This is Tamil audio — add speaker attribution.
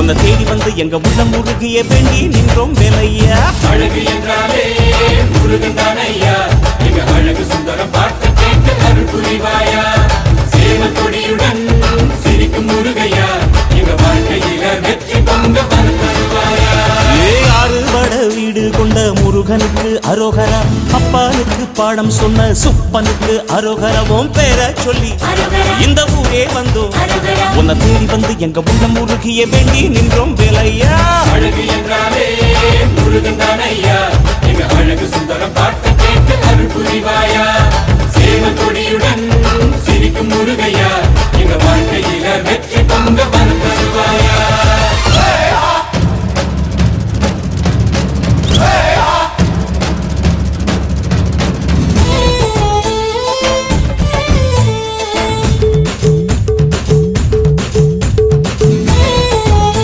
Speaker 1: உன்னை தேடி வந்து எங்க உள்ள முருகிய வேண்டி நின்றோம் வேலையா.
Speaker 2: அழகு என்றாலே முருகன் தானையா, எங்க அழகு சுந்தரம் பார்த்து கேட்டு அருள் புரிவாயா. சேவல் கொடியுடன் சிரிக்கும் முருகையா, எங்க வாழ்க்கையில வெற்றி பொங்க தருவாயா.
Speaker 1: ஆறுபட வீடு கொண்ட முருகனுக்கு அரோகரா, அப்பானுக்கு பாடம் சொன்ன சுப்பனுக்கு அரோகரவும் பேர சொல்லி இந்த ஊரே வந்தோம். உன்னை தேடி வந்து எங்க உள்ள முருகிய வேண்டி நின்றோம் வேலையா.
Speaker 2: அழகு என்றாலே முருகன் தானையா, எங்க அழகு சுந்தரம் பார்த்து கேட்டு அருள் புரிவாயா. சேவல் கொடியுடன் சிரிக்கும் முருகையா, எங்க வாழ்க்கையில வெற்றி பொங்க